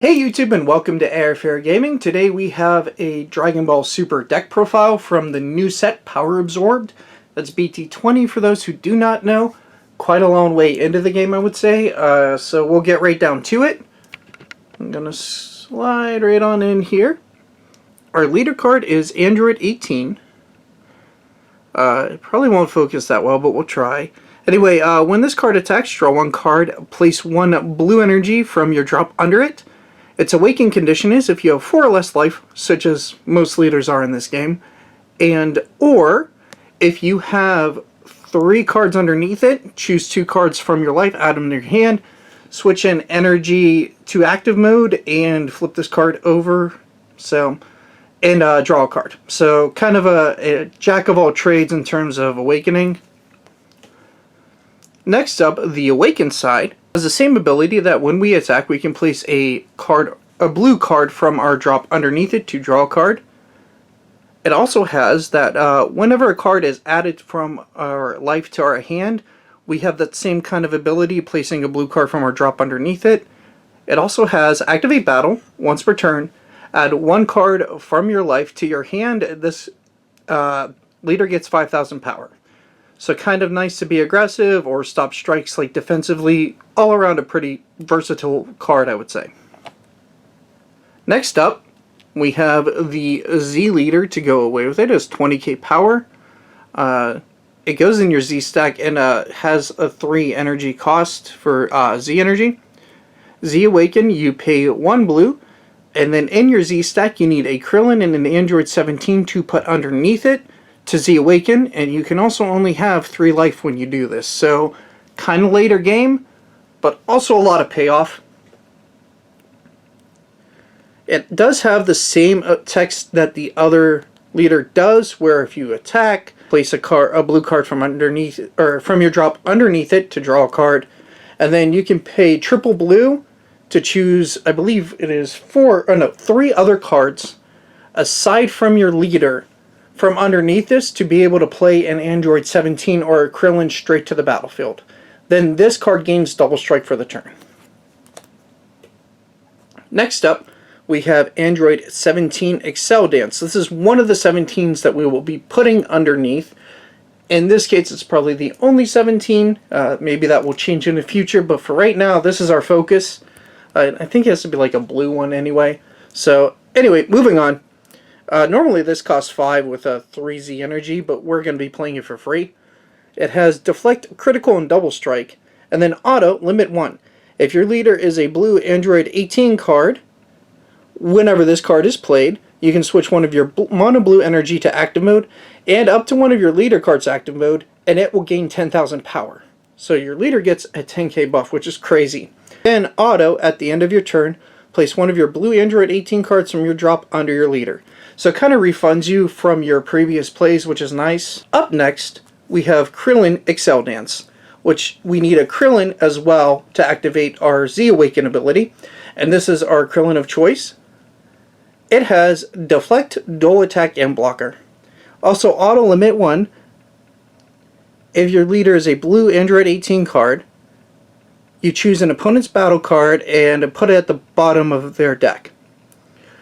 Hey YouTube, and welcome to AirFairGaming. Today we have a Dragon Ball Super deck profile from the new set Power Absorbed. That's BT20 for those who do not know. Quite a long way into the game, I would say. So we'll get right down to it. I'm going to slide right on in here. Our leader card is Android 18. It probably won't focus that well, but we'll try. Anyway, when this card attacks, draw one card, place one blue energy from your drop under it. Its awaken condition is if you have 4 or less life, such as most leaders are in this game, or if you have 3 cards underneath it, choose 2 cards from your life, add them to your hand, switch in energy to active mode, and flip this card over, and draw a card. So kind of a jack of all trades in terms of awakening. Next up, the awakened side has the same ability that when we attack, we can place a blue card from our drop underneath it to draw a card. It also has that whenever a card is added from our life to our hand, we have that same kind of ability, placing a blue card from our drop underneath it. It also has activate battle once per turn. Add 1 card from your life to your hand. This leader gets 5,000 power. So kind of nice to be aggressive or stop strikes like defensively. All around a pretty versatile card, I would say. Next up, we have the Z leader to go away with it. It has 20k power. It goes in your Z stack and has a 3 energy cost for Z energy. Z awaken, you pay 1 blue. And then in your Z stack, you need a Krillin and an Android 17 to put underneath it to Z awaken, and you can also only have 3 life when you do this. So kind of later game, but also a lot of payoff. It does have the same text that the other leader does, where if you attack, place a blue card from underneath, or from your drop underneath it to draw a card, and then you can pay triple blue to choose, I believe it is 3 other cards aside from your leader from underneath this to be able to play an Android 17 or a Krillin straight to the battlefield. Then this card gains double strike for the turn. Next up, we have Android 17 Excel Dance. This is one of the 17s that we will be putting underneath. In this case, it's probably the only 17. Maybe that will change in the future, but for right now, this is our focus. I think it has to be like a blue one anyway. So anyway, moving on. Normally this costs 5 with a 3Z energy, but we're going to be playing it for free. It has deflect, critical, and double strike, and then auto, limit 1. If your leader is a blue Android 18 card, whenever this card is played, you can switch one of your mono blue energy to active mode, and up to one of your leader cards to active mode, and it will gain 10,000 power. So your leader gets a 10k buff, which is crazy. Then auto, at the end of your turn, place one of your blue Android 18 cards from your drop under your leader. So it kind of refunds you from your previous plays, which is nice. Up next, we have Krillin Excel Dance, which we need a Krillin as well to activate our Z Awaken ability. And this is our Krillin of choice. It has Deflect, Dual Attack, and Blocker. Also auto limit 1. If your leader is a blue Android 18 card, you choose an opponent's battle card and put it at the bottom of their deck.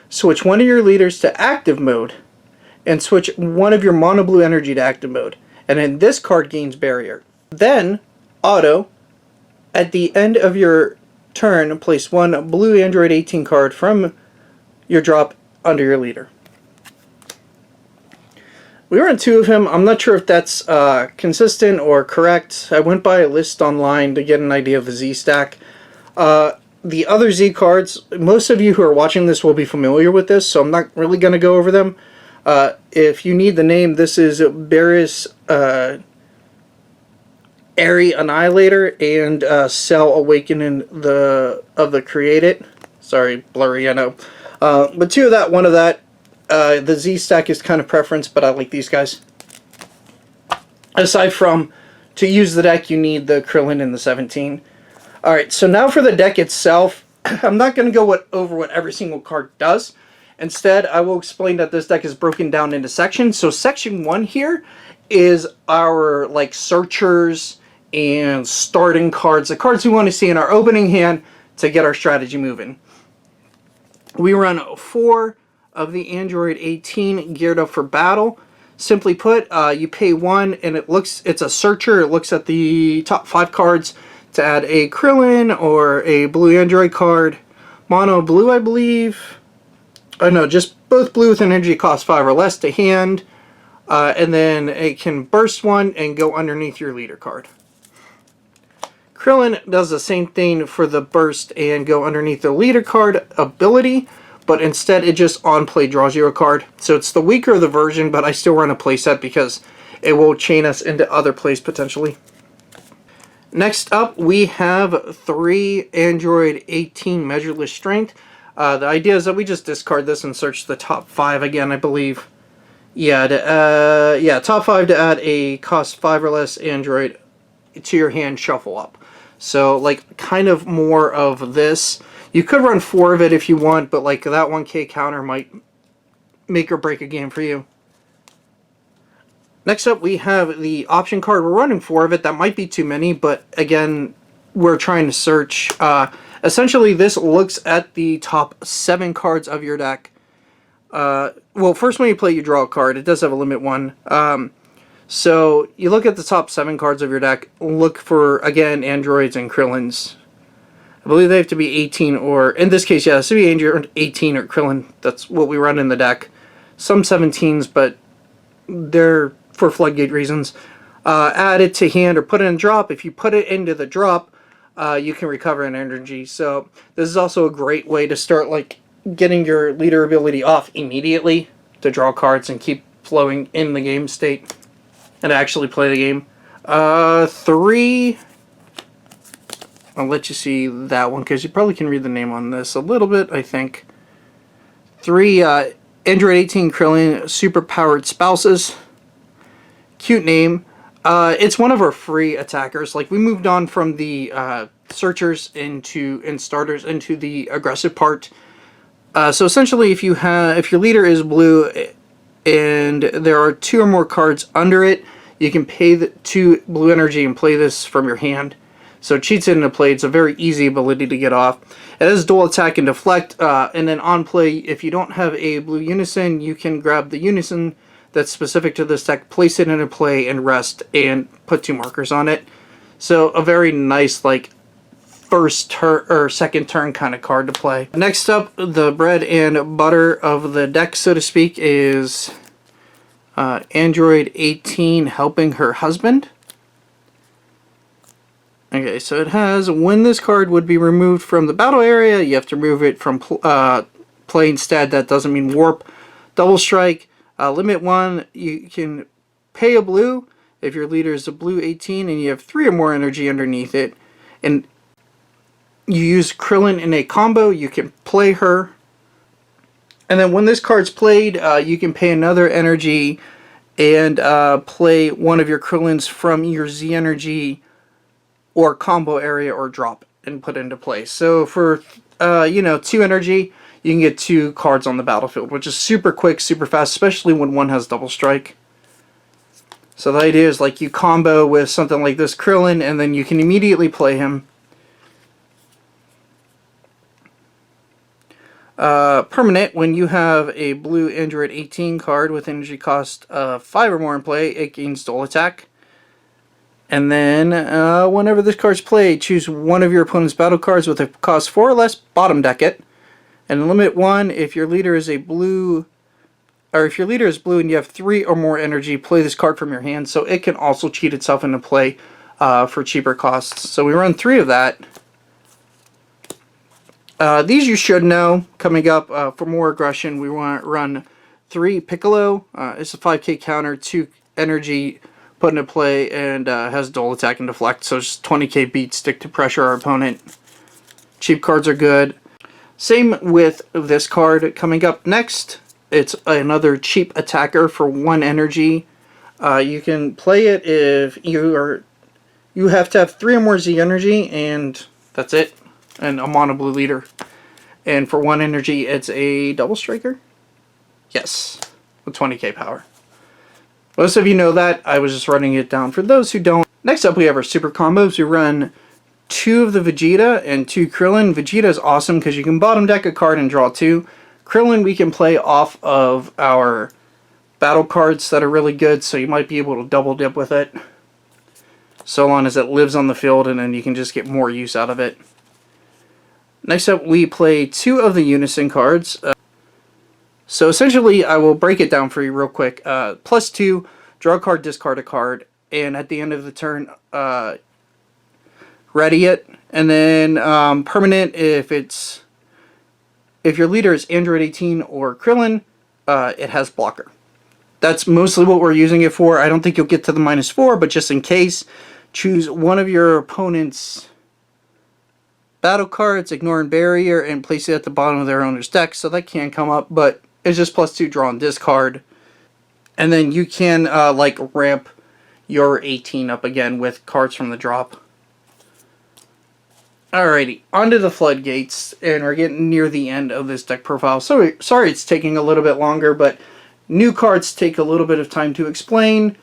Switch one of your leaders to active mode, and switch one of your mono blue energy to active mode. And then this card gains barrier. Then, auto, at the end of your turn, place one blue Android 18 card from your drop under your leader. We run 2 of him. I'm not sure if that's consistent or correct. I went by a list online to get an idea of the Z stack. The other Z cards, most of you who are watching this will be familiar with this, so I'm not really going to go over them. If you need the name, this is Barris Airy Annihilator and Cell Awakening of the Created. Sorry, blurry, I know. But 2 of that, 1 of that. The Z stack is kind of preference, but I like these guys. Aside from, to use the deck, you need the Krillin and the 17. Alright, so now for the deck itself, I'm not going to go over what every single card does. Instead, I will explain that this deck is broken down into sections. So section 1 here is our searchers and starting cards, the cards we want to see in our opening hand to get our strategy moving. We run 4 of the Android 18 geared up for battle. Simply put, you pay 1 and it's a searcher. It looks at the top 5 cards to add a Krillin or a blue Android card. Mono blue, I believe. Oh no, just both blue with an energy cost 5 or less to hand. And then it can burst 1 and go underneath your leader card. Krillin does the same thing for the burst and go underneath the leader card ability, but instead it just on play draws you a card. So it's the weaker of the version, but I still run a playset because it will chain us into other plays potentially. Next up, we have 3 Android 18 measureless strength. The idea is that we just discard this and search the top 5 again, I believe. Yeah, top 5 to add a cost 5 or less Android to your hand shuffle up. So, like, kind of more of this. You could run 4 of it if you want, but, like, that 1K counter might make or break a game for you. Next up, we have the option card. We're running 4 of it. That might be too many, but, again, we're trying to search. Essentially, this looks at the top 7 cards of your deck. Well, first when you play, you draw a card. It does have a limit 1. So, you look at the top 7 cards of your deck, look for, again, Androids and Krillins. I believe they have to be 18 or, in this case, yeah, it should be Android 18 or Krillin. That's what we run in the deck. Some 17s, but they're for floodgate reasons. Add it to hand or put it in drop. If you put it into the drop, you can recover an energy. So, this is also a great way to start, like, getting your leader ability off immediately to draw cards and keep flowing in the game state. And actually play the game. 3. I'll let you see that one because you probably can read the name on this a little bit, I think. 3 Android 18 Krillin super powered spouses. Cute name. It's one of our free attackers. Like, we moved on from the searchers and starters into the aggressive part. So essentially, if your leader is blue and there are 2 or more cards under it, you can pay the 2 blue energy and play this from your hand. So it cheats it into play. It's a very easy ability to get off. It has dual attack and deflect, and then on play, if you don't have a blue unison, you can grab the unison that's specific to this deck, place it into play, and rest, and put 2 markers on it. So a very nice, like, first turn or second turn kind of card to play. Next up, the bread and butter of the deck, so to speak, is Android 18 helping her husband. Okay, so it has, when this card would be removed from the battle area, you have to remove it from play instead. That doesn't mean warp. Double strike, limit 1, you can pay a blue if your leader is a blue 18 and you have 3 or more energy underneath it. And you use Krillin in a combo, you can play her. And then when this card's played, you can pay another energy and play one of your Krillins from your Z energy or combo area or drop and put into play. So for 2 energy, you can get 2 cards on the battlefield, which is super quick, super fast, especially when one has double strike. So the idea is, like, you combo with something like this Krillin and then you can immediately play him. Permanent, when you have a blue Android 18 card with energy cost 5 or more in play, it gains dual attack. And then, whenever this card's played, choose one of your opponent's battle cards with a cost 4 or less, bottom deck it. And limit 1, if your leader is a blue, or if your leader is blue and you have 3 or more energy, play this card from your hand, so it can also cheat itself into play for cheaper costs. So we run 3 of that. These you should know. Coming up, for more aggression, we want to run 3 Piccolo. It's a 5k counter, 2 energy put into play, and has dual attack and deflect, so it's 20k beat, stick to pressure our opponent. Cheap cards are good. Same with this card. Coming up next, it's another cheap attacker for 1 energy. You can play it if you have to have 3 or more Z energy, and that's it. And a mono blue leader. And for 1 energy, it's a double striker? Yes, with 20k power. Most of you know that. I was just running it down for those who don't. Next up, we have our super combos. We run 2 of the Vegeta and 2 Krillin. Vegeta is awesome because you can bottom deck a card and draw 2. Krillin we can play off of our battle cards that are really good, so you might be able to double dip with it. So long as it lives on the field, and then you can just get more use out of it. Next up, we play 2 of the Unison cards. So essentially, I will break it down for you real quick. +2, draw a card, discard a card, and at the end of the turn, ready it. And then permanent, if your leader is Android 18 or Krillin, it has blocker. That's mostly what we're using it for. I don't think you'll get to the -4, but just in case, choose one of your opponent's battle cards, ignore and barrier, and place it at the bottom of their owner's deck. So that can come up, but it's just +2, draw and discard. And then you can like ramp your 18 up again with cards from the drop. Alrighty, onto the floodgates, and we're getting near the end of this deck profile. So sorry it's taking a little bit longer, but new cards take a little bit of time to explain,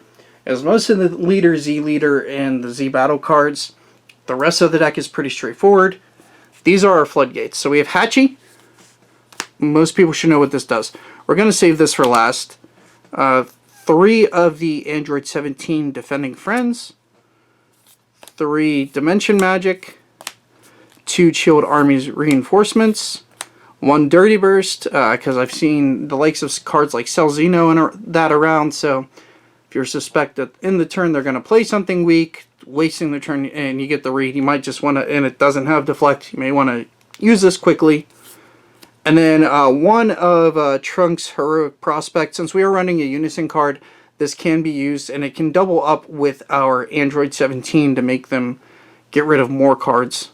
as most of the leader, Z leader, and the Z battle cards. The rest of the deck is pretty straightforward. These are our floodgates. So we have Hachi. Most people should know what this does. We're going to save this for last. 3 of the Android 17 Defending Friends. 3 Dimension Magic. 2 Chilled Armies Reinforcements. 1 Dirty Burst, because I've seen the likes of cards like Cell Xeno and that around, so if you're suspect that in the turn they're going to play something weak, wasting the turn, and you get the read, you might just want to, and it doesn't have Deflect, you may want to use this quickly. And then 1 of Trunks Heroic Prospect. Since we are running a Unison card, this can be used, and it can double up with our Android 17 to make them get rid of more cards.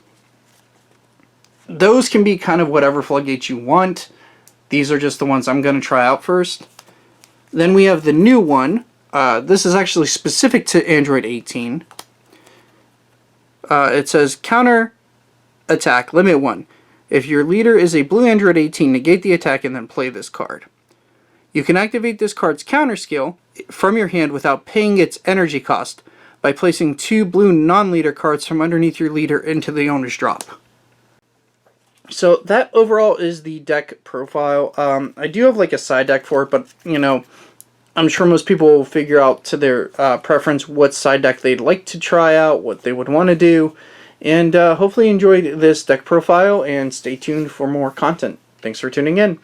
Those can be kind of whatever floodgates you want. These are just the ones I'm going to try out first. Then we have the new one. This is actually specific to Android 18. It says counter attack limit 1. If your leader is a blue Android 18, negate the attack and then play this card. You can activate this card's counter skill from your hand without paying its energy cost by placing 2 blue non-leader cards from underneath your leader into the owner's drop. So that overall is the deck profile. I do have like a side deck for it, but you know, I'm sure most people will figure out to their preference what side deck they'd like to try out, what they would want to do, and hopefully you enjoyed this deck profile, and stay tuned for more content. Thanks for tuning in.